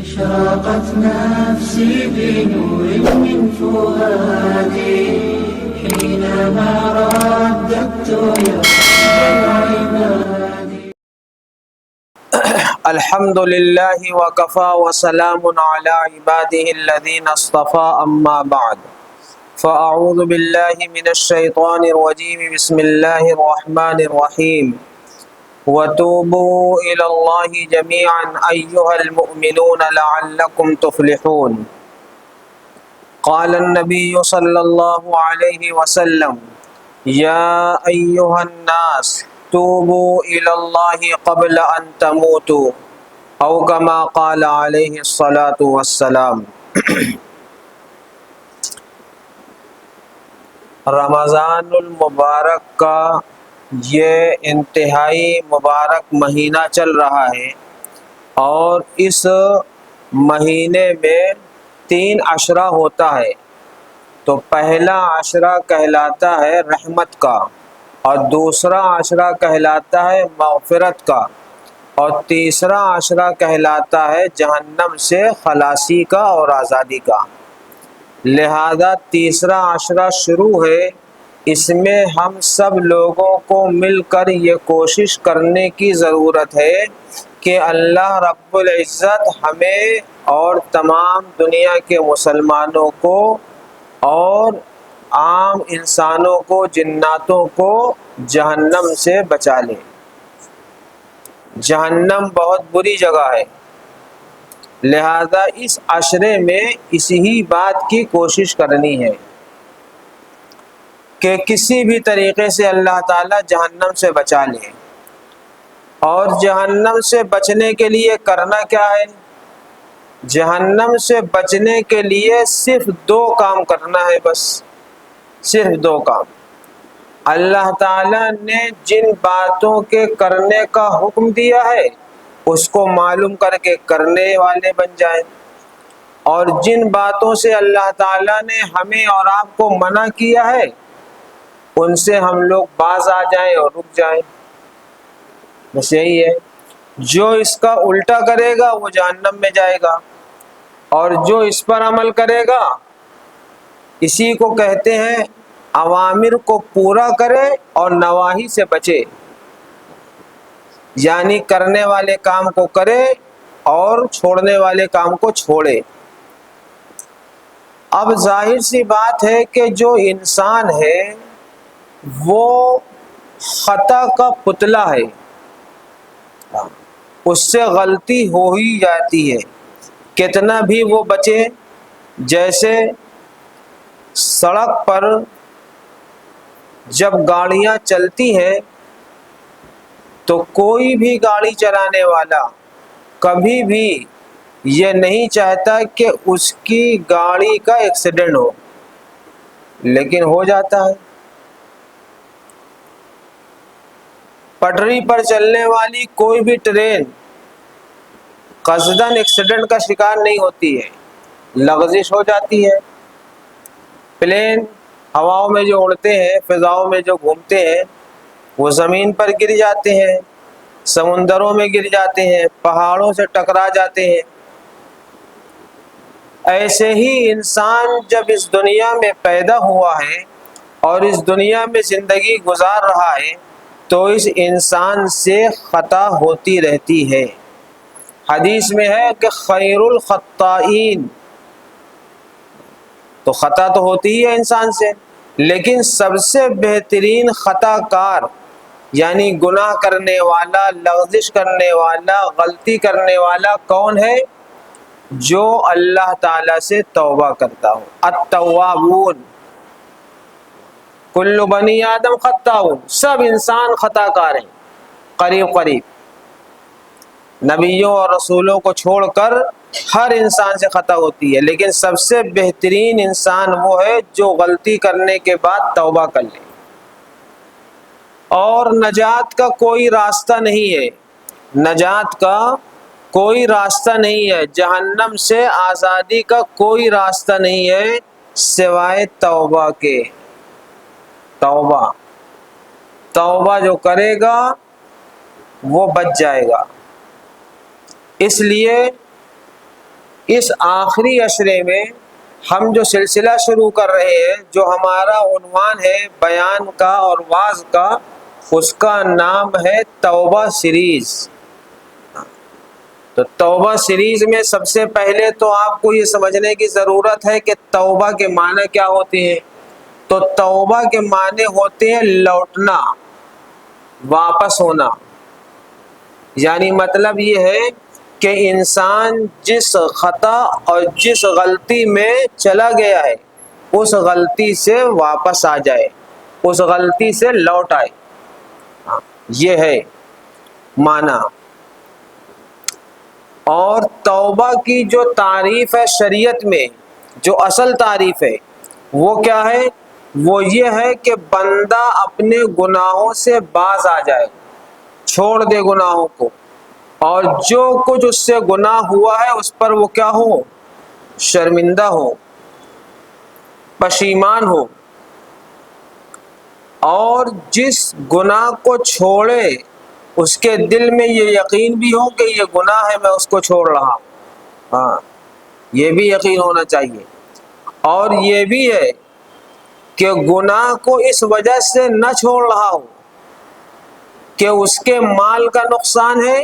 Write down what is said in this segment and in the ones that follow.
أشرقت نفسي بنور من فؤادي حينما رددت يا رب العباد. الحمد لله وكفى وسلام على عباده الذين اصطفى أما بعد فأعوذ بالله من الشيطان الرجيم بسم الله الرحمن الرحيم وتوبوا إلى الله جميعا أيها المؤمنون لعلكم تفلحون. قال النبي صلى الله عليه وسلم يا أيها الناس توبوا إلى الله قبل أن تموتوا أو كما قال عليه الصلاة والسلام. رمضان المبارک کا یہ انتہائی مبارک مہینہ چل رہا ہے اور اس مہینے میں 3 عشرہ ہوتا ہے. تو پہلا عشرہ کہلاتا ہے رحمت کا، اور دوسرا عشرہ کہلاتا ہے مغفرت کا، اور تیسرا عشرہ کہلاتا ہے جہنم سے خلاصی کا اور آزادی کا. لہذا تیسرا عشرہ شروع ہے. اس میں ہم سب لوگوں کو مل کر یہ کوشش کرنے کی ضرورت ہے کہ اللہ رب العزت ہمیں اور تمام دنیا کے مسلمانوں کو اور عام انسانوں کو، جناتوں کو جہنم سے بچا لے. جہنم بہت بری جگہ ہے، لہذا اس عشرے میں اسی بات کی کوشش کرنی ہے کہ کسی بھی طریقے سے اللہ تعالیٰ جہنم سے بچا لے. اور جہنم سے بچنے کے لیے کرنا کیا ہے؟ جہنم سے بچنے کے لیے صرف 2 کام کرنا ہے، بس صرف 2 کام. اللہ تعالیٰ نے جن باتوں کے کرنے کا حکم دیا ہے اس کو معلوم کر کے کرنے والے بن جائیں، اور جن باتوں سے اللہ تعالیٰ نے ہمیں اور آپ کو منع کیا ہے ان سے ہم لوگ باز آ جائیں اور رک جائیں. بس یہی ہے. جو اس کا الٹا کرے گا وہ جہنم میں جائے گا، اور جو اس پر عمل کرے گا، اسی کو کہتے ہیں اوامر کو پورا کرے اور نواہی سے بچے. یعنی کرنے والے کام کو کرے اور چھوڑنے والے کام کو چھوڑے. اب ظاہر سی بات ہے کہ جو انسان ہے وہ خطا کا پتلا ہے، اس سے غلطی ہو ہی جاتی ہے کتنا بھی وہ بچے. جیسے سڑک پر جب گاڑیاں چلتی ہیں تو کوئی بھی گاڑی چلانے والا کبھی بھی یہ نہیں چاہتا کہ اس کی گاڑی کا ایکسیڈنٹ ہو، لیکن ہو جاتا ہے. پٹری پر چلنے والی کوئی بھی ٹرین قصداً ایکسیڈنٹ کا شکار نہیں ہوتی ہے، لغزش ہو جاتی ہے. پلین ہواؤں میں جو اڑتے ہیں، فضاؤں میں جو گھومتے ہیں، وہ زمین پر گر جاتے ہیں، سمندروں میں گر جاتے ہیں، پہاڑوں سے ٹکرا جاتے ہیں. ایسے ہی انسان جب اس دنیا میں پیدا ہوا ہے اور اس دنیا میں زندگی گزار رہا ہے تو اس انسان سے خطا ہوتی رہتی ہے. حدیث میں ہے کہ خیر الخطائین، تو خطا تو ہوتی ہی ہے انسان سے، لیکن سب سے بہترین خطا کار یعنی گناہ کرنے والا، لغزش کرنے والا، غلطی کرنے والا کون ہے؟ جو اللہ تعالی سے توبہ کرتا ہو. التوابون کل بنی آدم خطاؤن، سب انسان خطا کار ہیں قریب قریب. نبیوں اور رسولوں کو چھوڑ کر ہر انسان سے خطا ہوتی ہے، لیکن سب سے بہترین انسان وہ ہے جو غلطی کرنے کے بعد توبہ کر لے. اور نجات کا کوئی راستہ نہیں ہے، نجات کا کوئی راستہ نہیں ہے، جہنم سے آزادی کا کوئی راستہ نہیں ہے سوائے توبہ کے. توبہ جو کرے گا وہ بچ جائے گا. اس لیے اس آخری عشرے میں ہم جو سلسلہ شروع کر رہے ہیں، جو ہمارا عنوان ہے بیان کا اور وعظ کا، اس کا نام ہے توبہ سیریز۔ تو توبہ سیریز میں سب سے پہلے تو آپ کو یہ سمجھنے کی ضرورت ہے کہ توبہ کے معنی کیا ہوتے ہیں۔ تو توبہ کے معنی ہوتے ہیں لوٹنا، واپس ہونا۔ یعنی مطلب یہ ہے کہ انسان جس خطا اور جس غلطی میں چلا گیا ہے، اس غلطی سے واپس آ جائے، اس غلطی سے لوٹ آئے، یہ ہے معنی۔ اور توبہ کی جو تعریف ہے شریعت میں، جو اصل تعریف ہے وہ کیا ہے؟ وہ یہ ہے کہ بندہ اپنے گناہوں سے باز آ جائے، چھوڑ دے گناہوں کو، اور جو کچھ اس سے گناہ ہوا ہے اس پر وہ کیا ہو؟ شرمندہ ہو، پشیمان ہو، اور جس گناہ کو چھوڑے اس کے دل میں یہ یقین بھی ہو کہ یہ گناہ ہے، میں اس کو چھوڑ رہا ہوں۔ ہاں، یہ بھی یقین ہونا چاہیے۔ اور یہ بھی ہے کہ گناہ کو اس وجہ سے نہ چھوڑ رہا ہو کہ اس کے مال کا نقصان ہے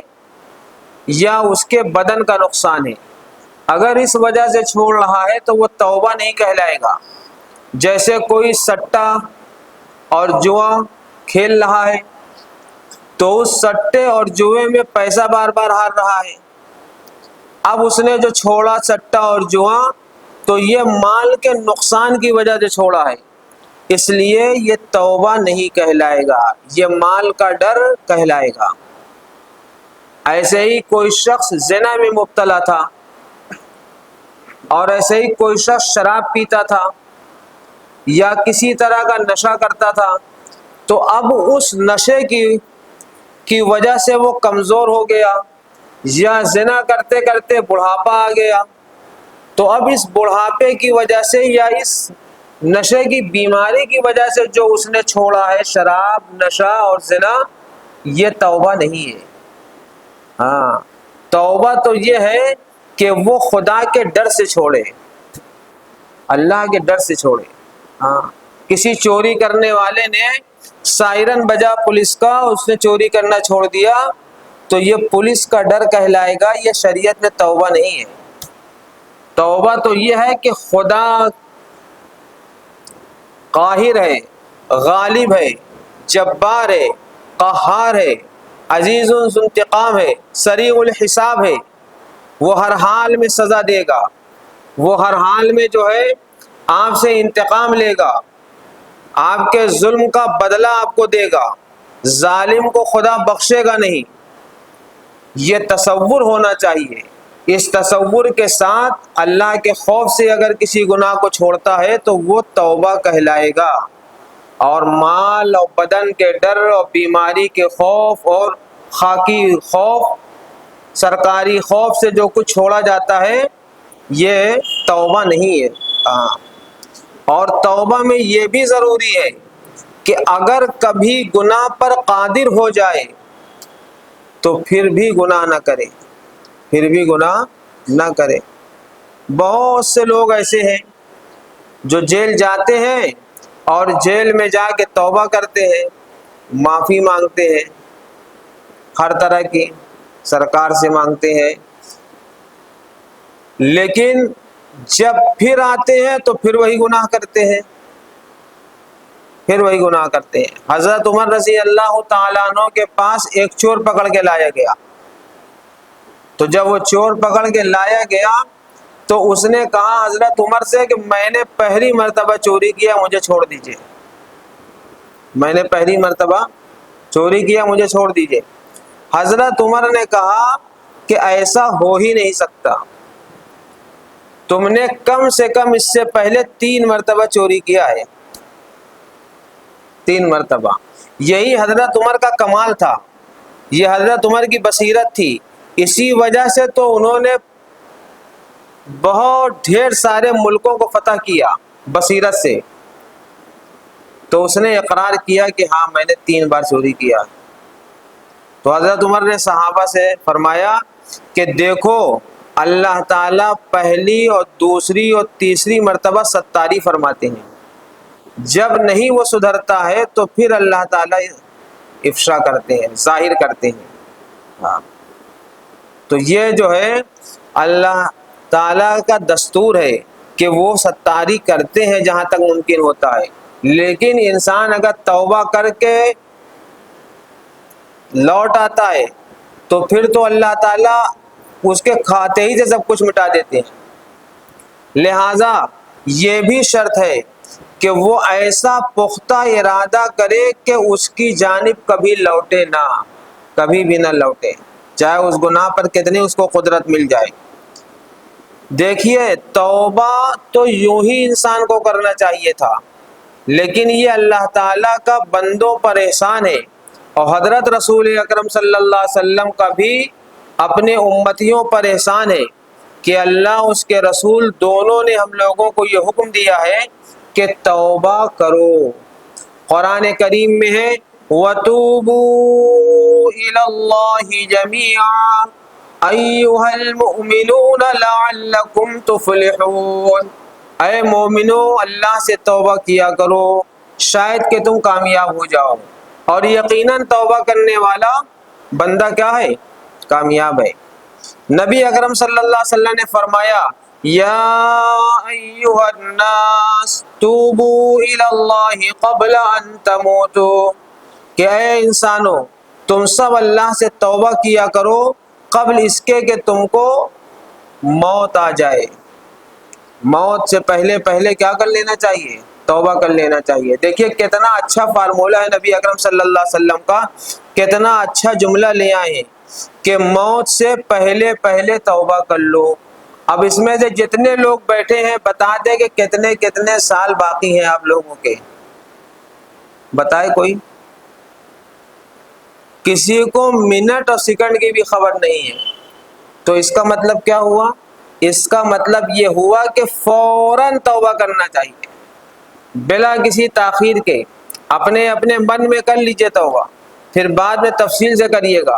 یا اس کے بدن کا نقصان ہے۔ اگر اس وجہ سے چھوڑ رہا ہے تو وہ توبہ نہیں کہلائے گا۔ جیسے کوئی سٹا اور جوا کھیل رہا ہے، تو اس سٹے اور جوے میں پیسہ بار بار ہار رہا ہے۔ اب اس نے جو چھوڑا سٹا اور جوا، تو یہ مال کے نقصان کی وجہ سے چھوڑا ہے، اس لیے یہ توبہ نہیں کہلائے گا، یہ مال کا ڈر کہلائے گا۔ ایسے ہی کوئی شخص زنا میں مبتلا تھا، اور ایسے ہی کوئی شخص شراب پیتا تھا یا کسی طرح کا نشہ کرتا تھا، تو اب اس نشے کی وجہ سے وہ کمزور ہو گیا، یا زنا کرتے کرتے بڑھاپا آ گیا، تو اب اس بڑھاپے کی وجہ سے یا اس نشے کی بیماری کی وجہ سے جو اس نے چھوڑا ہے، شراب، نشہ اور زنا، یہ توبہ نہیں ہے۔ ہاں، توبہ تو یہ ہے کہ وہ خدا کے ڈر سے چھوڑے، اللہ کے ڈر سے چھوڑے۔ ہاں، کسی چوری کرنے والے نے سائرن بجا پولیس کا، اس نے چوری کرنا چھوڑ دیا، تو یہ پولیس کا ڈر کہلائے گا، یہ شریعت میں توبہ نہیں ہے۔ توبہ تو یہ ہے کہ خدا قاہر ہے، غالب ہے، جبار ہے، قہار ہے، عزیز انتقام ہے، سریع الحساب ہے، وہ ہر حال میں سزا دے گا، وہ ہر حال میں جو ہے آپ سے انتقام لے گا، آپ کے ظلم کا بدلہ آپ کو دے گا، ظالم کو خدا بخشے گا نہیں۔ یہ تصور ہونا چاہیے۔ اس تصور کے ساتھ اللہ کے خوف سے اگر کسی گناہ کو چھوڑتا ہے تو وہ توبہ کہلائے گا۔ اور مال اور بدن کے ڈر اور بیماری کے خوف اور خاکی خوف، سرکاری خوف سے جو کچھ چھوڑا جاتا ہے، یہ توبہ نہیں ہے۔ اور توبہ میں یہ بھی ضروری ہے کہ اگر کبھی گناہ پر قادر ہو جائے تو پھر بھی گناہ نہ کرے، پھر بھی گناہ نہ کرے۔ بہت سے لوگ ایسے ہیں جو جیل جاتے ہیں اور جیل میں جا کے توبہ کرتے ہیں، معافی مانگتے ہیں، ہر طرح کی سرکار سے مانگتے ہیں، لیکن جب پھر آتے ہیں تو پھر وہی گناہ کرتے ہیں، پھر وہی گناہ کرتے ہیں۔ حضرت عمر رضی اللہ تعالیٰ عنہ کے پاس ایک چور پکڑ کے لایا گیا، تو جب وہ چور پکڑ کے لایا گیا تو اس نے کہا حضرت عمر سے کہ میں نے پہلی مرتبہ چوری کیا، مجھے چھوڑ دیجئے، میں نے پہلی مرتبہ چوری کیا، مجھے چھوڑ دیجئے۔ حضرت عمر نے کہا کہ ایسا ہو ہی نہیں سکتا، تم نے کم سے کم اس سے پہلے 3 مرتبہ چوری کیا ہے، 3 مرتبہ۔ یہی حضرت عمر کا کمال تھا، یہ حضرت عمر کی بصیرت تھی، اسی وجہ سے تو انہوں نے بہت ڈھیر سارے ملکوں کو فتح کیا بصیرت سے۔ تو اس نے اقرار کیا کہ ہاں میں نے 3 بار چوری کیا۔ تو حضرت عمر نے صحابہ سے فرمایا کہ دیکھو اللہ تعالیٰ پہلی اور دوسری اور تیسری مرتبہ ستاری فرماتے ہیں، جب نہیں وہ سدھرتا ہے تو پھر اللہ تعالیٰ افشا کرتے ہیں، ظاہر کرتے ہیں۔ ہاں، تو یہ جو ہے اللہ تعالیٰ کا دستور ہے کہ وہ ستاری کرتے ہیں جہاں تک ممکن ہوتا ہے، لیکن انسان اگر توبہ کر کے لوٹ آتا ہے تو پھر تو اللہ تعالیٰ اس کے کھاتے ہی سے سب کچھ مٹا دیتے ہیں۔ لہٰذا یہ بھی شرط ہے کہ وہ ایسا پختہ ارادہ کرے کہ اس کی جانب کبھی لوٹے نہ، کبھی بھی نہ لوٹے، چاہے اس گناہ پر کتنی اس کو قدرت مل جائے۔ دیکھیے، توبہ تو یوں ہی انسان کو کرنا چاہیے تھا، لیکن یہ اللہ تعالیٰ کا بندوں پر احسان ہے، اور حضرت رسول اکرم صلی اللہ علیہ وسلم کا بھی اپنے امتیوں پر احسان ہے کہ اللہ اس کے رسول دونوں نے ہم لوگوں کو یہ حکم دیا ہے کہ توبہ کرو۔ قرآن کریم میں ہے وَتُوبُوا إِلَى اللَّهِ جَمِيعًا أَيُّهَا الْمُؤْمِنُونَ لَعَلَّكُمْ تُفْلِحُونَ، اے مومنو اللہ سے توبہ کیا کرو شاید کہ تم کامیاب ہو جاؤ، اور یقیناً توبہ کرنے والا بندہ کیا ہے؟ کامیاب ہے۔ نبی اکرم صلی اللہ علیہ وسلم نے فرمایا یا ایھا الناس توبوا الی اللہ قبل ان تموتوا، کہ اے انسانو تم سب اللہ سے توبہ کیا کرو قبل اس کے کہ تم کو موت آ جائے۔ موت سے پہلے پہلے کیا کر لینا چاہیے؟ توبہ کر لینا چاہیے۔ دیکھیے کتنا اچھا فارمولہ ہے نبی اکرم صلی اللہ علیہ وسلم کا، کتنا اچھا جملہ لے آئے ہیں کہ موت سے پہلے پہلے توبہ کر لو۔ اب اس میں سے جتنے لوگ بیٹھے ہیں بتا دیں کہ کتنے کتنے سال باقی ہیں آپ لوگوں کے، بتائے کوئی؟ کسی کو منٹ اور سیکنڈ کی بھی خبر نہیں ہے۔ تو اس کا مطلب کیا ہوا؟ اس کا مطلب یہ ہوا کہ فوراً توبہ کرنا چاہیے، بلا کسی تاخیر کے۔ اپنے اپنے من میں کر لیجئے توبہ، پھر بعد میں تفصیل سے کریے گا۔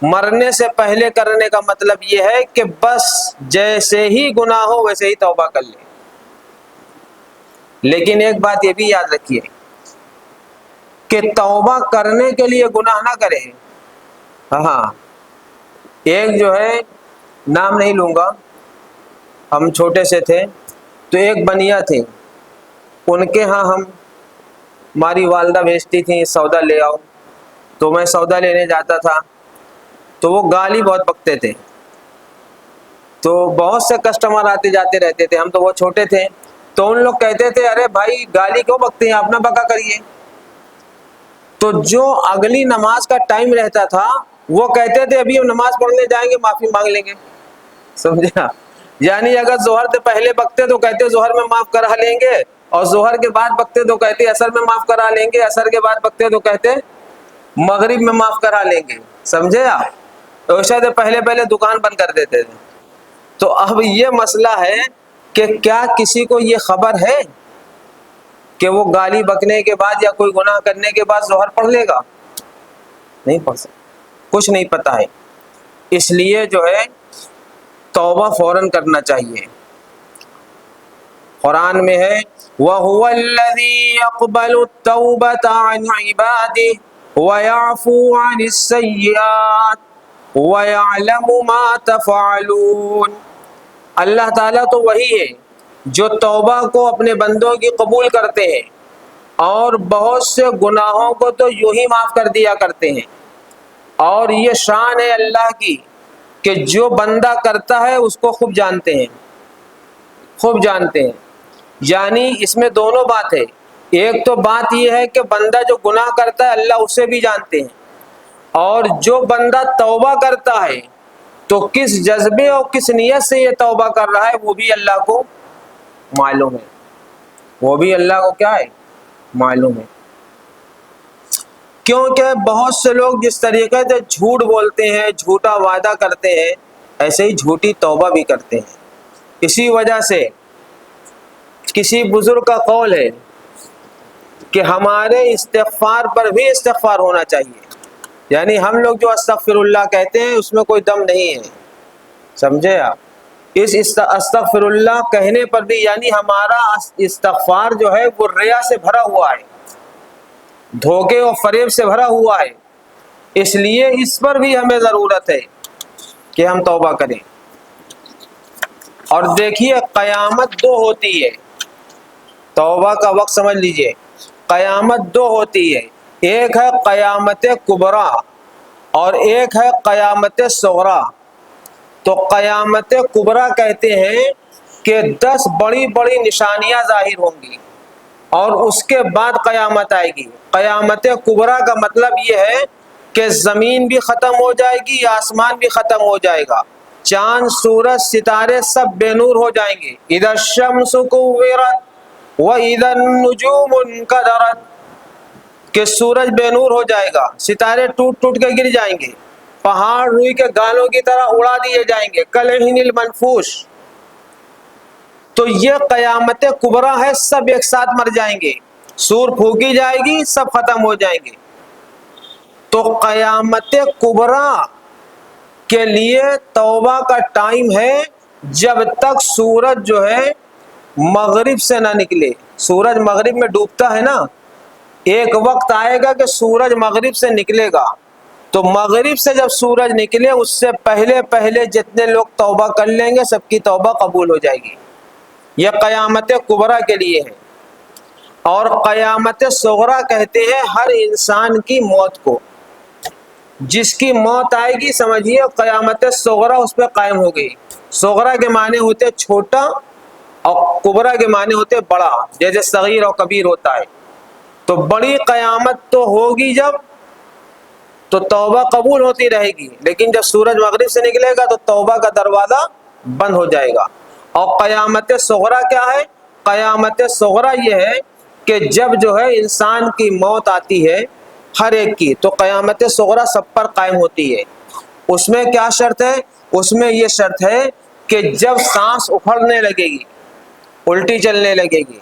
مرنے سے پہلے کرنے کا مطلب یہ ہے کہ بس جیسے ہی گناہ ہو ویسے ہی توبہ کر لیں۔ لیکن ایک بات یہ بھی یاد رکھیے کہ توبہ کرنے کے لیے گناہ نہ کریں۔ ہاں، ایک جو ہے، نام نہیں لوں گا، ہم چھوٹے سے تھے تو ایک بنیا تھے، ان کے ہاں ہماری والدہ بھیجتی تھیں سودا لے آؤ، تو میں سودا لینے جاتا تھا تو وہ گالی بہت بکتے تھے، تو بہت سے کسٹمر آتے جاتے رہتے تھے، ہم تو وہ چھوٹے تھے تو ان لوگ کہتے تھے ارے بھائی گالی کیوں بکتے ہیں، آپ نہ بکا کریے۔ تو جو اگلی نماز کا ٹائم رہتا تھا وہ کہتے تھے ابھی ہم نماز پڑھنے جائیں گے معافی مانگ لیں گے، سمجھا؟ یعنی اگر ظہر سے پہلے بکتے تو کہتے ظہر میں معاف کرا لیں گے، اور ظہر کے بعد بکتے تو کہتے عصر میں معاف کرا لیں گے، عصر کے بعد بکتے تو کہتے مغرب میں معاف کرا لیں گے، سمجھے آپ؟ عشاء سے پہلے پہلے دکان بند کر دیتے تھے۔ تو اب یہ مسئلہ ہے کہ کیا کسی کو یہ خبر ہے کہ وہ گالی بکنے کے بعد یا کوئی گناہ کرنے کے بعد ظہر پڑھ لے گا؟ نہیں پڑھ سکتا، کچھ نہیں پتہ ہے۔ اس لیے جو ہے توبہ فوراً کرنا چاہیے۔ قرآن میں ہے وَهُوَ الَّذِي يَقْبَلُ التَّوْبَةَ عَنْ عِبَادِهِ وَيَعْفُو عَنِ السَّيِّئَاتِ وَيَعْلَمُ مَا تَفْعَلُونَ۔ اللہ تعالیٰ تو وہی ہے جو توبہ کو اپنے بندوں کی قبول کرتے ہیں، اور بہت سے گناہوں کو تو یوں ہی معاف کر دیا کرتے ہیں۔ اور یہ شان ہے اللہ کی کہ جو بندہ کرتا ہے اس کو خوب جانتے ہیں، خوب جانتے ہیں۔ یعنی اس میں دونوں بات ہے، ایک تو بات یہ ہے کہ بندہ جو گناہ کرتا ہے اللہ اسے بھی جانتے ہیں، اور جو بندہ توبہ کرتا ہے تو کس جذبے اور کس نیت سے یہ توبہ کر رہا ہے وہ بھی اللہ کو معلوم ہے، وہ بھی اللہ کو کیا ہے؟ معلوم ہے۔ کیونکہ بہت سے لوگ جس طریقے سے جھوٹ بولتے ہیں، جھوٹا وعدہ کرتے ہیں، ایسے ہی جھوٹی توبہ بھی کرتے ہیں۔ اسی وجہ سے کسی بزرگ کا قول ہے کہ ہمارے استغفار پر بھی استغفار ہونا چاہیے، یعنی ہم لوگ جو استغفر اللہ کہتے ہیں اس میں کوئی دم نہیں ہے، سمجھے آپ؟ اس استغفر اللہ کہنے پر بھی یعنی ہمارا استغفار جو ہے وہ ریا سے بھرا ہوا ہے، دھوکے اور فریب سے بھرا ہوا ہے، اس لیے اس پر بھی ہمیں ضرورت ہے کہ ہم توبہ کریں۔ اور دیکھیے قیامت دو ہوتی ہے، توبہ کا وقت سمجھ لیجئے، قیامت دو ہوتی ہے، ایک ہے قیامت کبریٰ اور ایک ہے قیامت صغریٰ۔ تو قیامت کبریٰ کہتے ہیں کہ 10 بڑی بڑی نشانیاں ظاہر ہوں گی اور اس کے بعد قیامت آئے گی۔ قیامت کبریٰ کا مطلب یہ ہے کہ زمین بھی ختم ہو جائے گی، آسمان بھی ختم ہو جائے گا، چاند سورج ستارے سب بے نور ہو جائیں گے۔ اذا الشمس کورت واذا النجوم انکدرت، کہ سورج بے نور ہو جائے گا، ستارے ٹوٹ ٹوٹ کے گر جائیں گے، پہاڑ روئی کے گالوں کی طرح اڑا دیے جائیں گے، کالعہن المنفوش۔ تو یہ قیامت کبریٰ ہے، سب ایک ساتھ مر جائیں گے، سور پھونکی جائے گی، سب ختم ہو جائیں گے۔ تو قیامت کبریٰ کے لیے توبہ کا ٹائم ہے جب تک سورج جو ہے مغرب سے نہ نکلے۔ سورج مغرب میں ڈوبتا ہے نا، ایک وقت آئے گا کہ سورج مغرب سے نکلے گا، تو مغرب سے جب سورج نکلے اس سے پہلے پہلے جتنے لوگ توبہ کر لیں گے سب کی توبہ قبول ہو جائے گی۔ یہ قیامت کبریٰ کے لیے ہے۔ اور قیامت صغریٰ کہتے ہیں ہر انسان کی موت کو، جس کی موت آئے گی سمجھیے قیامت صغریٰ اس پہ قائم ہو گئی۔ صغریٰ کے معنی ہوتے چھوٹا اور کبریٰ کے معنی ہوتے بڑا، جیسے صغیر اور کبیر ہوتا ہے۔ تو بڑی قیامت تو ہوگی جب تو توبہ قبول ہوتی رہے گی، لیکن جب سورج مغرب سے نکلے گا تو توبہ کا دروازہ بند ہو جائے گا۔ اور قیامت صغریٰ کیا ہے؟ قیامت صغریٰ یہ ہے کہ جب جو ہے انسان کی موت آتی ہے ہر ایک کی، تو قیامت صغریٰ سب پر قائم ہوتی ہے۔ اس میں کیا شرط ہے؟ اس میں یہ شرط ہے کہ جب سانس اکھڑنے لگے گی، الٹی چلنے لگے گی،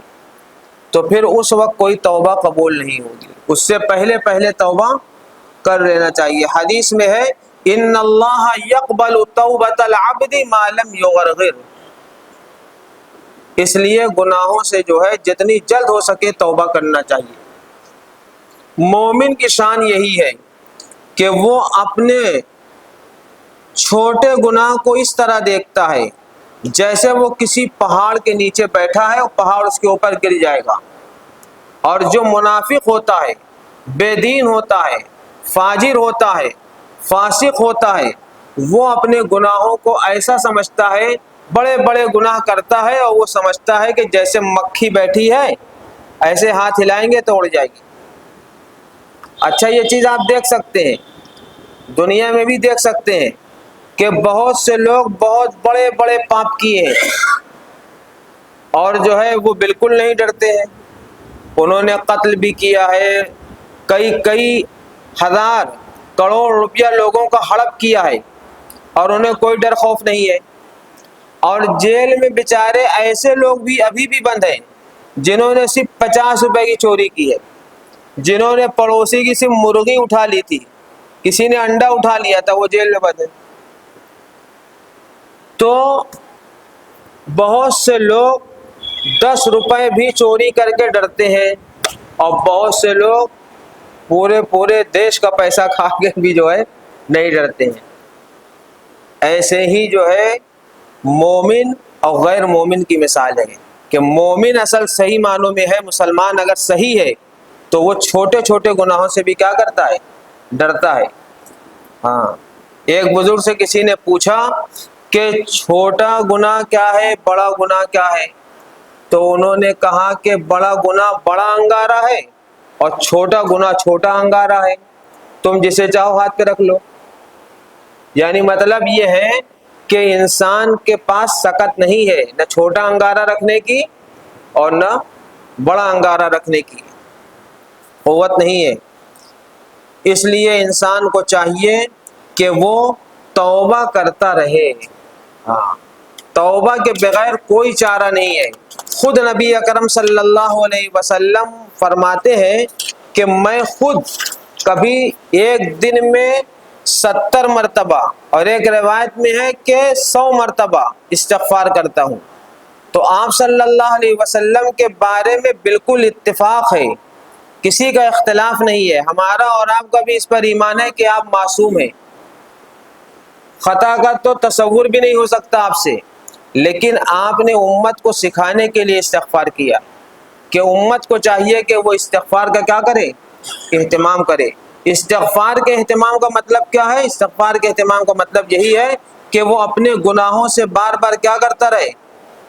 تو پھر اس وقت کوئی توبہ قبول نہیں ہوگی، اس سے پہلے پہلے توبہ کر لینا چاہیے۔ حدیث میں ہے ان اللہ یقبل توبۃ العبد ما لم یغرغر، اس لیے گناہوں سے جو ہے جتنی جلد ہو سکے توبہ کرنا چاہیے۔ مومن کی شان یہی ہے کہ وہ اپنے چھوٹے گناہ کو اس طرح دیکھتا ہے جیسے وہ کسی پہاڑ کے نیچے بیٹھا ہے اور پہاڑ اس کے اوپر گر جائے گا۔ اور جو منافق ہوتا ہے، بے دین ہوتا ہے، فاجر ہوتا ہے، فاسق ہوتا ہے، وہ اپنے گناہوں کو ایسا سمجھتا ہے، بڑے بڑے گناہ کرتا ہے اور وہ سمجھتا ہے کہ جیسے مکھی بیٹھی ہے ایسے ہاتھ ہلائیں گے تو اڑ جائے گی۔ اچھا یہ چیز آپ دیکھ سکتے ہیں، دنیا میں بھی دیکھ سکتے ہیں کہ بہت سے لوگ بہت بڑے بڑے پاپ کیے ہیں اور جو ہے وہ بالکل نہیں ڈرتے ہیں۔ انہوں نے قتل بھی کیا ہے، کئی ہزار کروڑ روپیہ لوگوں کا ہڑپ کیا ہے اور انہیں کوئی ڈر خوف نہیں ہے۔ اور جیل میں بیچارے ایسے لوگ بھی ابھی بھی بند ہیں جنہوں نے صرف 50 روپے کی چوری کی ہے، جنہوں نے پڑوسی کی صرف مرغی اٹھا لی تھی، کسی نے انڈا اٹھا لیا تھا، وہ جیل میں بند ہے۔ تو بہت سے لوگ 10 روپے بھی چوری کر کے ڈرتے ہیں اور بہت سے لوگ پورے دیش کا پیسہ کھا کے بھی جو ہے نہیں ڈرتے ہیں۔ ایسے ہی جو ہے مومن اور غیر مومن کی مثال ہے کہ مومن اصل صحیح معنوں میں ہے، مسلمان اگر صحیح ہے تو وہ چھوٹے چھوٹے گناہوں سے بھی کیا کرتا ہے؟ ڈرتا ہے۔ ہاں، ایک بزرگ سے کسی نے پوچھا کہ چھوٹا گناہ کیا ہے، بڑا گناہ کیا ہے؟ تو انہوں نے کہا کہ بڑا گناہ بڑا انگارہ ہے اور چھوٹا گناہ چھوٹا انگارہ ہے، تم جسے چاہو ہاتھ پہ رکھ لو۔ یعنی مطلب یہ ہے کہ انسان کے پاس سکت نہیں ہے، نہ چھوٹا انگارہ رکھنے کی اور نہ بڑا انگارہ رکھنے کی قوت نہیں ہے۔ اس لیے انسان کو چاہیے کہ وہ توبہ کرتا رہے۔ ہاں، توبہ کے بغیر کوئی چارہ نہیں ہے۔ خود نبی اکرم صلی اللہ علیہ وسلم فرماتے ہیں کہ میں خود کبھی ایک دن میں 70 مرتبہ اور ایک روایت میں ہے کہ 100 مرتبہ استغفار کرتا ہوں۔ تو آپ صلی اللہ علیہ وسلم کے بارے میں بالکل اتفاق ہے، کسی کا اختلاف نہیں ہے، ہمارا اور آپ کا بھی اس پر ایمان ہے کہ آپ معصوم ہیں، خطا کا تو تصور بھی نہیں ہو سکتا آپ سے، لیکن آپ نے امت کو سکھانے کے لیے استغفار کیا کہ امت کو چاہیے کہ وہ استغفار کا کیا کرے، اہتمام کرے۔ استغفار کے اہتمام کا مطلب کیا ہے؟ استغفار کے اہتمام کا مطلب یہی ہے کہ وہ اپنے گناہوں سے بار بار کیا کرتا رہے،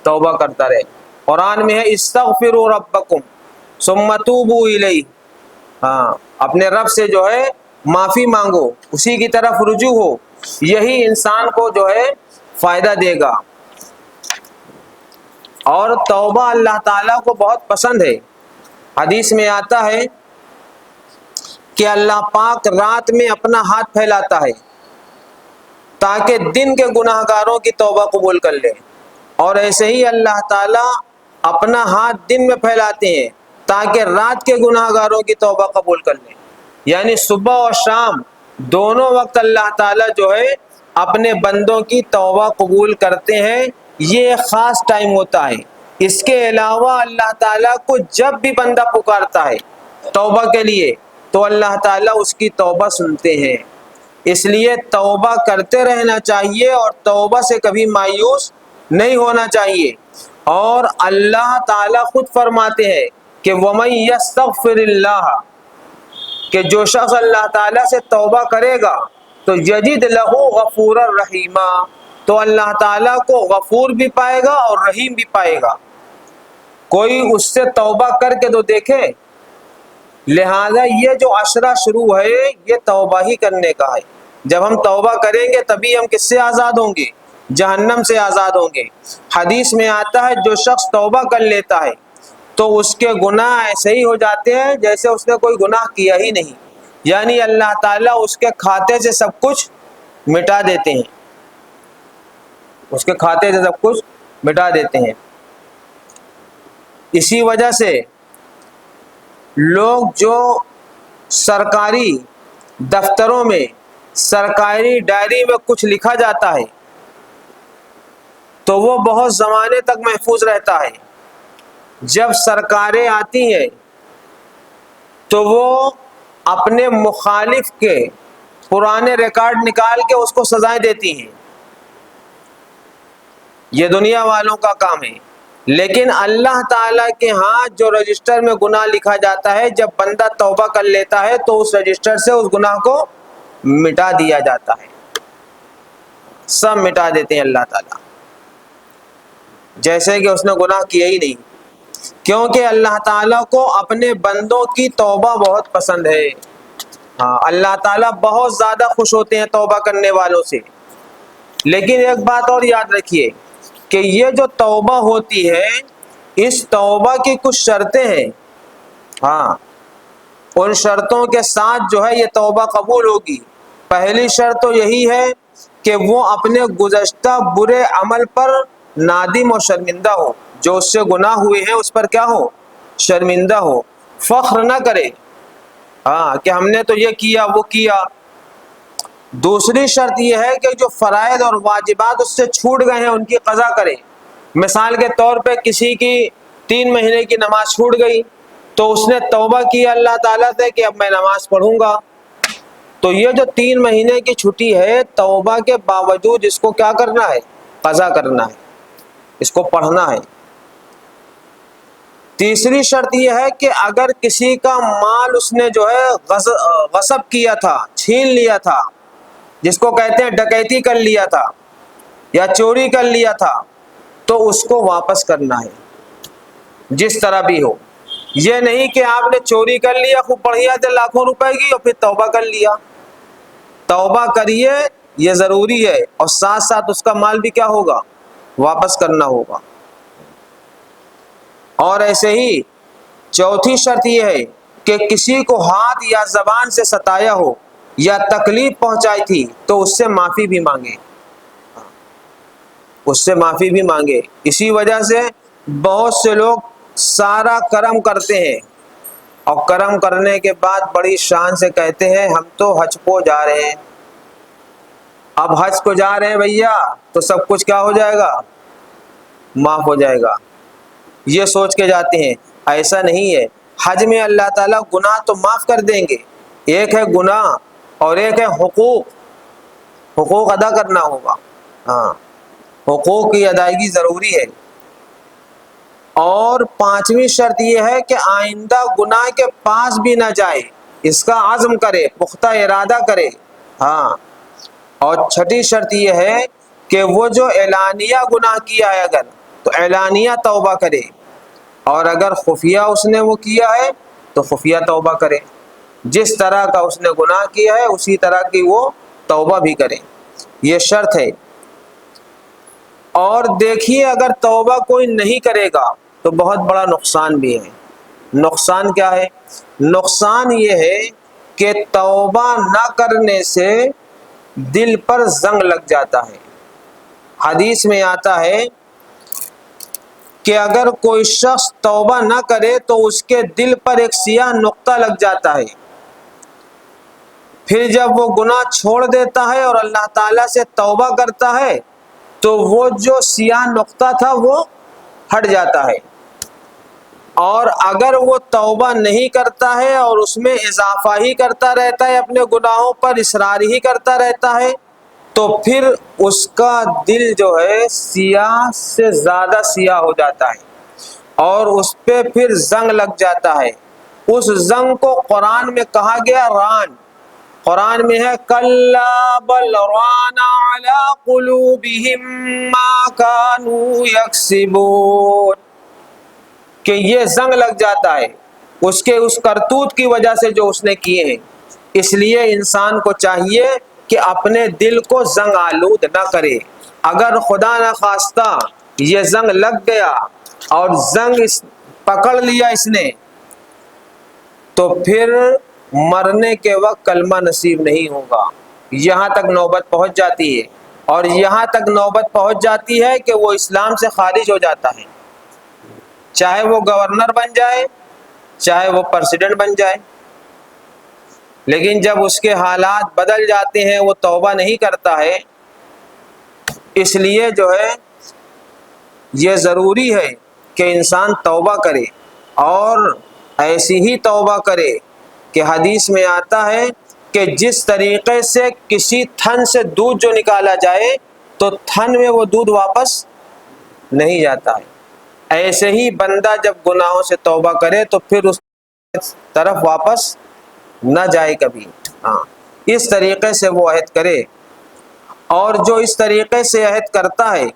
توبہ کرتا رہے۔ قرآن میں ہے استغفروا ربکم ثم توبوا الیہ، ہاں اپنے رب سے جو ہے معافی مانگو، اسی کی طرف رجوع ہو، یہی انسان کو جو ہے فائدہ دے گا۔ اور توبہ اللہ تعالیٰ کو بہت پسند ہے، حدیث میں آتا ہے کہ اللہ پاک رات میں اپنا ہاتھ پھیلاتا ہے تاکہ دن کے گناہ گاروں کی توبہ قبول کر لے، اور ایسے ہی اللہ تعالیٰ اپنا ہاتھ دن میں پھیلاتے ہیں تاکہ رات کے گناہ گاروں کی توبہ قبول کر لیں۔ یعنی صبح اور شام دونوں وقت اللہ تعالیٰ جو ہے اپنے بندوں کی توبہ قبول کرتے ہیں، یہ ایک خاص ٹائم ہوتا ہے۔ اس کے علاوہ اللہ تعالیٰ کو جب بھی بندہ پکارتا ہے توبہ کے لیے تو اللہ تعالیٰ اس کی توبہ سنتے ہیں۔ اس لیے توبہ کرتے رہنا چاہیے اور توبہ سے کبھی مایوس نہیں ہونا چاہیے۔ اور اللہ تعالیٰ خود فرماتے ہیں کہ وَمَن يَسْتَغْفِرِ اللَّهَ، کہ جو شخص اللہ تعالیٰ سے توبہ کرے گا تو یجد لَهُ غَفُورًا رَحِیمًا، تو اللہ تعالیٰ کو غفور بھی پائے گا اور رحیم بھی پائے گا۔ کوئی اس سے توبہ کر کے تو دیکھے۔ لہذا یہ جو عشرہ شروع ہے یہ توبہ ہی کرنے کا ہے۔ جب ہم توبہ کریں گے تبھی ہم کس سے آزاد ہوں گے؟ جہنم سے آزاد ہوں گے۔ حدیث میں آتا ہے جو شخص توبہ کر لیتا ہے تو اس کے گناہ ایسے ہی ہو جاتے ہیں جیسے اس نے کوئی گناہ کیا ہی نہیں، یعنی اللہ تعالیٰ اس کے کھاتے سے سب کچھ مٹا دیتے ہیں، اس کے کھاتے سے سب کچھ مٹا دیتے ہیں۔ اسی وجہ سے لوگ جو سرکاری دفتروں میں سرکاری ڈائری میں کچھ لکھا جاتا ہے تو وہ بہت زمانے تک محفوظ رہتا ہے، جب سرکاریں آتی ہیں تو وہ اپنے مخالف کے پرانے ریکارڈ نکال کے اس کو سزائیں دیتی ہیں۔ یہ دنیا والوں کا کام ہے، لیکن اللہ تعالیٰ کے ہاں جو رجسٹر میں گناہ لکھا جاتا ہے، جب بندہ توبہ کر لیتا ہے تو اس رجسٹر سے اس گناہ کو مٹا دیا جاتا ہے، سب مٹا دیتے ہیں اللہ تعالیٰ، جیسے کہ اس نے گناہ کیا ہی نہیں، کیونکہ اللہ تعالیٰ کو اپنے بندوں کی توبہ بہت پسند ہے۔ ہاں اللہ تعالیٰ بہت زیادہ خوش ہوتے ہیں توبہ کرنے والوں سے۔ لیکن ایک بات اور یاد رکھیے کہ یہ جو توبہ ہوتی ہے اس توبہ کی کچھ شرطیں ہیں، ہاں ان شرطوں کے ساتھ جو ہے یہ توبہ قبول ہوگی۔ پہلی شرط تو یہی ہے کہ وہ اپنے گزشتہ برے عمل پر نادم اور شرمندہ ہو، جو اس سے گناہ ہوئے ہیں اس پر کیا ہو؟ شرمندہ ہو، فخر نہ کرے ہاں کہ ہم نے تو یہ کیا وہ کیا۔ دوسری شرط یہ ہے کہ جو فرائض اور واجبات اس سے چھوٹ گئے ہیں ان کی قضا کرے۔ مثال کے طور پہ کسی کی 3 مہینے کی نماز چھوٹ گئی تو اس نے توبہ کیا اللہ تعالیٰ سے کہ اب میں نماز پڑھوں گا، تو یہ جو 3 مہینے کی چھٹی ہے توبہ کے باوجود اس کو کیا کرنا ہے؟ قضا کرنا ہے، اس کو پڑھنا ہے۔ تیسری شرط یہ ہے کہ اگر کسی کا مال اس نے جو ہے غصب کیا تھا، چھین لیا تھا، جس کو کہتے ہیں ڈکیتی کر لیا تھا یا چوری کر لیا تھا، تو اس کو واپس کرنا ہے جس طرح بھی ہو۔ یہ نہیں کہ آپ نے چوری کر لیا، خوب بڑھیا تھے لاکھوں روپے کی، اور پھر توبہ کر لیا۔ توبہ کریے یہ ضروری ہے، اور ساتھ ساتھ اس کا مال بھی کیا ہوگا؟ واپس کرنا ہوگا۔ اور ایسے ہی چوتھی شرط یہ ہے کہ کسی کو ہاتھ یا زبان سے ستایا ہو یا تکلیف پہنچائی تھی تو اس سے معافی بھی مانگے، اس سے معافی بھی مانگے۔ اسی وجہ سے بہت سے لوگ سارا کرم کرتے ہیں اور کرم کرنے کے بعد بڑی شان سے کہتے ہیں ہم تو حج کو جا رہے ہیں، اب حج کو جا رہے ہیں بھیا تو سب کچھ کیا ہو جائے گا؟ معاف ہو جائے گا، یہ سوچ کے جاتے ہیں۔ ایسا نہیں ہے، حج میں اللہ تعالیٰ گناہ تو معاف کر دیں گے، ایک ہے گناہ اور ایک ہے حقوق، حقوق ادا کرنا ہوگا۔ ہاں، حقوق کی ادائیگی ضروری ہے۔ اور پانچویں شرط یہ ہے کہ آئندہ گناہ کے پاس بھی نہ جائے، اس کا عزم کرے، پختہ ارادہ کرے۔ ہاں، اور چھٹی شرط یہ ہے کہ وہ جو اعلانیہ گناہ کیا ہے اگر تو اعلانیہ توبہ کرے، اور اگر خفیہ اس نے وہ کیا ہے تو خفیہ توبہ کرے، جس طرح کا اس نے گناہ کیا ہے اسی طرح کی وہ توبہ بھی کرے، یہ شرط ہے۔ اور دیکھیے اگر توبہ کوئی نہیں کرے گا تو بہت بڑا نقصان بھی ہے۔ نقصان کیا ہے؟ نقصان یہ ہے کہ توبہ نہ کرنے سے دل پر زنگ لگ جاتا ہے۔ حدیث میں آتا ہے کہ اگر کوئی شخص توبہ نہ کرے تو اس کے دل پر ایک سیاہ نقطہ لگ جاتا ہے، پھر جب وہ گناہ چھوڑ دیتا ہے اور اللہ تعالیٰ سے توبہ کرتا ہے تو وہ جو سیاہ نقطہ تھا وہ ہٹ جاتا ہے۔ اور اگر وہ توبہ نہیں کرتا ہے اور اس میں اضافہ ہی کرتا رہتا ہے، اپنے گناہوں پر اصرار ہی کرتا رہتا ہے، تو پھر اس کا دل جو ہے سیاہ سے زیادہ سیاہ ہو جاتا ہے اور اس پہ پھر زنگ لگ جاتا ہے۔ اس زنگ کو قرآن میں کہا گیا ران، قرآن میں ہے کلا بل ران علی قلوبہم ما کانوا یکسبون، کہ یہ زنگ لگ جاتا ہے اس کے اس کرتوت کی وجہ سے جو اس نے کیے ہیں۔ اس لیے انسان کو چاہیے کہ اپنے دل کو زنگ آلود نہ کرے۔ اگر خدا نہ خواستہ یہ زنگ لگ گیا اور زنگ پکڑ لیا اس نے، تو پھر مرنے کے وقت کلمہ نصیب نہیں ہوگا۔ یہاں تک نوبت پہنچ جاتی ہے، اور یہاں تک نوبت پہنچ جاتی ہے کہ وہ اسلام سے خارج ہو جاتا ہے، چاہے وہ گورنر بن جائے، چاہے وہ پریزیڈنٹ بن جائے۔ لیکن جب اس کے حالات بدل جاتے ہیں، وہ توبہ نہیں کرتا ہے، اس لیے جو ہے یہ ضروری ہے کہ انسان توبہ کرے، اور ایسی ہی توبہ کرے کہ حدیث میں آتا ہے کہ جس طریقے سے کسی تھن سے دودھ جو نکالا جائے تو تھن میں وہ دودھ واپس نہیں جاتا ہے، ایسے ہی بندہ جب گناہوں سے توبہ کرے تو پھر اس طرف واپس نہ جائے کبھی۔ ہاں، اس طریقے سے وہ عہد کرے، اور جو اس طریقے سے عہد کرتا ہے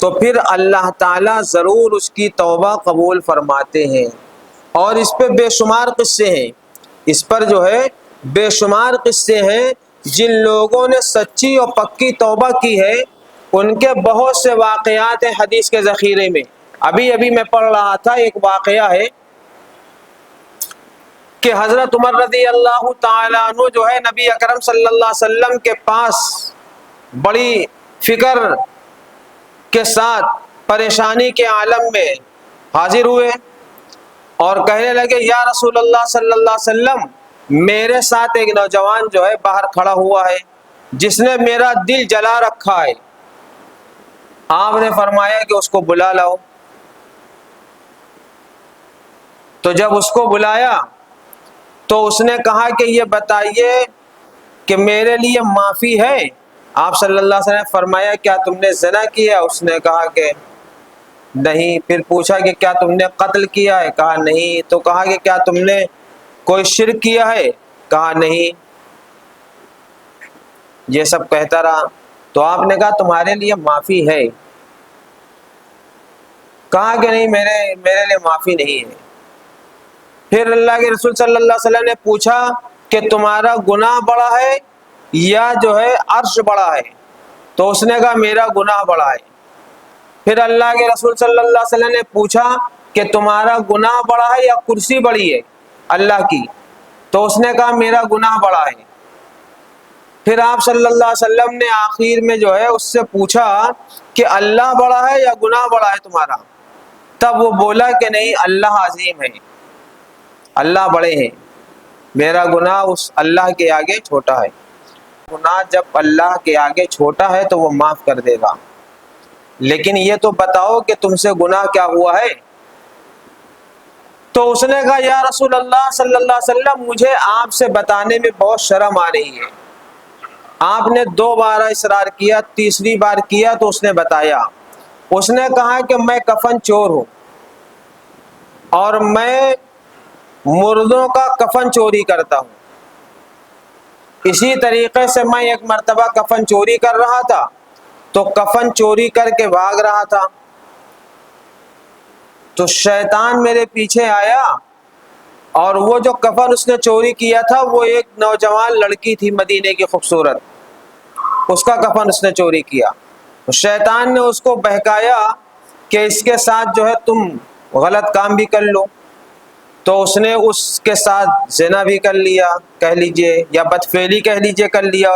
تو پھر اللہ تعالیٰ ضرور اس کی توبہ قبول فرماتے ہیں۔ اور اس پہ بے شمار قصے ہیں، اس پر جو ہے بے شمار قصے ہیں۔ جن لوگوں نے سچی اور پکی توبہ کی ہے ان کے بہت سے واقعات ہیں حدیث کے ذخیرے میں۔ ابھی میں پڑھ رہا تھا، ایک واقعہ ہے کہ حضرت عمر رضی اللہ تعالیٰ عنہ جو ہے نبی اکرم صلی اللہ علیہ وسلم کے پاس بڑی فکر کے ساتھ پریشانی کے عالم میں حاضر ہوئے اور کہنے لگے یا رسول اللہ صلی اللہ علیہ وسلم، میرے ساتھ ایک نوجوان جو ہے باہر کھڑا ہوا ہے جس نے میرا دل جلا رکھا ہے۔ آپ نے فرمایا کہ اس کو بلا لاؤ۔ تو جب اس کو بلایا تو اس نے کہا کہ یہ بتائیے کہ میرے لیے معافی ہے؟ آپ صلی اللہ علیہ وسلم نے فرمایا کیا تم نے زنا کیا؟ اس نے کہا کہ نہیں۔ پھر پوچھا کہ کیا تم نے قتل کیا ہے؟ کہا نہیں۔ تو کہا کہ کیا تم نے کوئی شرک کیا ہے؟ کہا نہیں۔ یہ سب کہتا رہا تو آپ نے کہا تمہارے لیے معافی ہے؟ کہا کہ نہیں، میرے لیے معافی نہیں ہے۔ پھر اللہ کے رسول صلی اللہ علیہ وسلم نے پوچھا کہ تمہارا گناہ بڑا ہے یا جو ہے عرش بڑا ہے؟ تو اس نے کہا میرا گناہ بڑا ہے۔ پھر اللہ کے رسول صلی اللہ علیہ وسلم نے پوچھا کہ تمہارا گناہ بڑا ہے یا کرسی بڑی ہے اللہ کی؟ تو اس نے کہا میرا گناہ بڑا ہے۔ پھر آپ صلی اللہ علیہ وسلم نے آخر میں جو ہے اس سے پوچھا کہ اللہ بڑا ہے یا گناہ بڑا ہے تمہارا؟ تب وہ بولا کہ نہیں، اللہ عظیم ہے، اللہ بڑے ہیں، میرا گناہ اس اللہ کے آگے چھوٹا ہے۔ گناہ جب اللہ کے آگے چھوٹا ہے تو وہ معاف کر دے گا، لیکن یہ تو بتاؤ کہ تم سے گناہ کیا ہوا ہے؟ تو اس نے کہا یا رسول اللہ صلی اللہ علیہ وسلم مجھے آپ سے بتانے میں بہت شرم آ رہی ہے۔ آپ نے 2 بار اصرار کیا، تیسری بار کیا تو اس نے بتایا۔ اس نے کہا کہ میں کفن چور ہوں اور میں مردوں کا کفن چوری کرتا ہوں۔ اسی طریقے سے میں ایک مرتبہ کفن چوری کر رہا تھا تو کفن چوری کر کے بھاگ رہا تھا تو شیطان میرے پیچھے آیا اور وہ جو کفن اس نے چوری کیا تھا وہ ایک نوجوان لڑکی تھی مدینے کی خوبصورت، اس کا کفن اس نے چوری کیا۔ شیطان نے اس کو بہکایا کہ اس کے ساتھ جو ہے تم غلط کام بھی کر لو، تو اس نے اس کے ساتھ زنا بھی کر لیا کہہ لیجئے، یا بدفعلی کہہ لیجئے کر لیا۔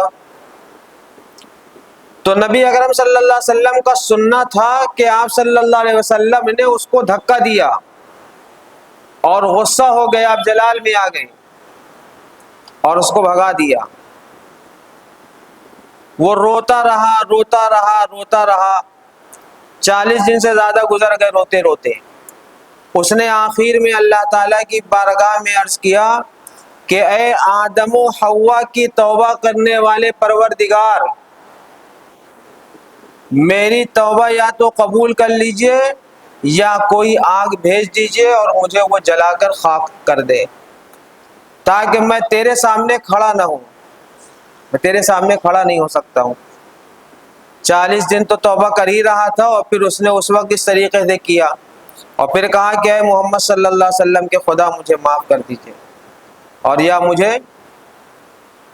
تو نبی اکرم صلی اللہ علیہ وسلم کا سننا تھا کہ آپ صلی اللہ علیہ وسلم نے اس کو دھکا دیا اور غصہ ہو گئے، آپ جلال میں آ گئے اور اس کو بھگا دیا۔ وہ روتا رہا روتا رہا روتا رہا، 40 دن سے زیادہ گزر گئے روتے روتے۔ اس نے آخر میں اللہ تعالیٰ کی بارگاہ میں عرض کیا کہ اے آدم و حوا کی توبہ کرنے والے پروردگار، میری توبہ یا تو قبول کر لیجئے یا کوئی آگ بھیج دیجئے اور مجھے وہ جلا کر خاک کر دے تاکہ میں تیرے سامنے کھڑا نہ ہوں، میں تیرے سامنے کھڑا نہیں ہو سکتا ہوں۔ 40 دن تو توبہ کر ہی رہا تھا اور پھر اس نے اس وقت اس طریقے سے کیا اور پھر کہا کہ اے محمد صلی اللہ علیہ وسلم کے خدا مجھے معاف کر دیجئے اور یا مجھے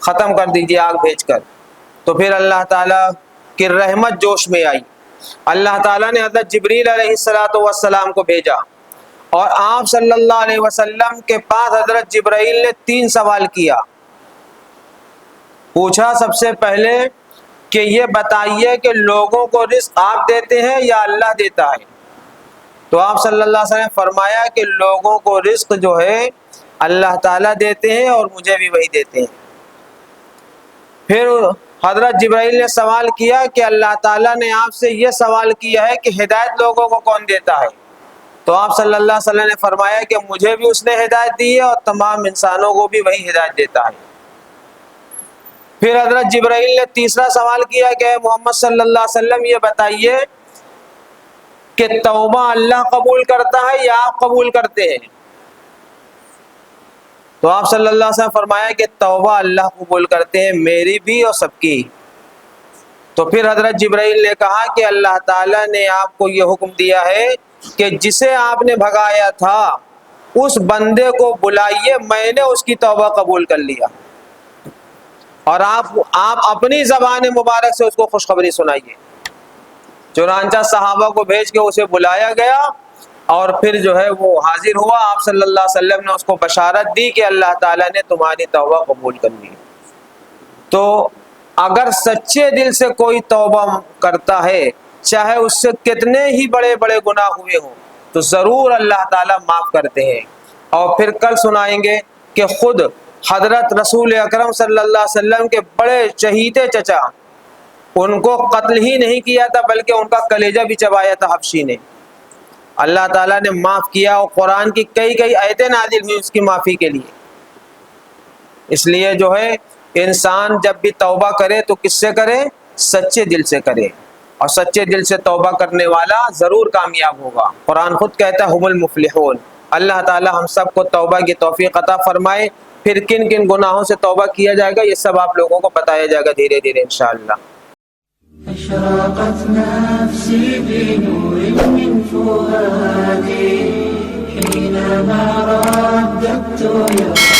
ختم کر دیجئے آگ بھیج کر۔ تو پھر اللہ تعالیٰ کی رحمت جوش میں آئی، اللہ تعالیٰ نے حضرت جبریل علیہ السلام کو بھیجا اور آپ صلی اللہ علیہ وسلم کے پاس حضرت جبرائیل نے 3 سوال کیا۔ پوچھا سب سے پہلے کہ یہ بتائیے کہ لوگوں کو رزق آپ دیتے ہیں یا اللہ دیتا ہے؟ تو آپ صلی اللہ علیہ وسلم نے فرمایا کہ لوگوں کو رزق جو ہے اللہ تعالیٰ دیتے ہیں اور مجھے بھی وہی دیتے ہیں۔ پھر حضرت جبرائیل نے سوال کیا کہ اللہ تعالیٰ نے آپ سے یہ سوال کیا ہے کہ ہدایت لوگوں کو کون دیتا ہے؟ تو آپ صلی اللہ علیہ وسلم نے فرمایا کہ مجھے بھی اس نے ہدایت دی ہے اور تمام انسانوں کو بھی وہی ہدایت دیتا ہے۔ پھر حضرت جبرائیل نے تیسرا سوال کیا کہ محمد صلی اللہ علیہ وسلم یہ بتائیے کہ توبہ اللہ قبول کرتا ہے یا آپ قبول کرتے ہیں؟ تو آپ صلی اللہ علیہ وسلم فرمایا کہ توبہ اللہ قبول کرتے ہیں، میری بھی اور سب کی۔ تو پھر حضرت جبرائیل نے کہا کہ اللہ تعالیٰ نے آپ کو یہ حکم دیا ہے کہ جسے آپ نے بھگایا تھا اس بندے کو بلائیے، میں نے اس کی توبہ قبول کر لیا، اور آپ اپنی زبان مبارک سے اس کو خوشخبری سنائیے۔ چنانچہ صحابہ کو بھیج کے اسے بلایا گیا اور پھر جو ہے وہ حاضر ہوا، آپ صلی اللہ علیہ وسلم نے اس کو بشارت دی کہ اللہ تعالیٰ نے تمہاری توبہ قبول کر لی۔ تو اگر سچے دل سے کوئی توبہ کرتا ہے، چاہے اس سے کتنے ہی بڑے بڑے گناہ ہوئے ہوں، تو ضرور اللہ تعالیٰ معاف کرتے ہیں۔ اور پھر کل سنائیں گے کہ خود حضرت رسول اکرم صلی اللہ علیہ وسلم کے بڑے چہیتے چچا، ان کو قتل ہی نہیں کیا تھا بلکہ ان کا کلیجہ بھی چبایا تھا حبشی نے، اللہ تعالیٰ نے معاف کیا اور قرآن کی کئی آیتیں نازل ہوئی اس کی معافی کے لیے۔ اس لیے جو ہے انسان جب بھی توبہ کرے تو کس سے کرے؟ سچے دل سے کرے، اور سچے دل سے توبہ کرنے والا ضرور کامیاب ہوگا۔ قرآن خود کہتا ہے ہم المفلحون۔ اللہ تعالیٰ ہم سب کو توبہ کی توفیق عطا فرمائے۔ پھر کن کن گناہوں سے توبہ کیا جائے گا یہ سب آپ لوگوں کو بتایا جائے گا دھیرے دھیرے انشاءاللہ۔ أشرقت نفسي بنور من فؤادي حينما رددت يا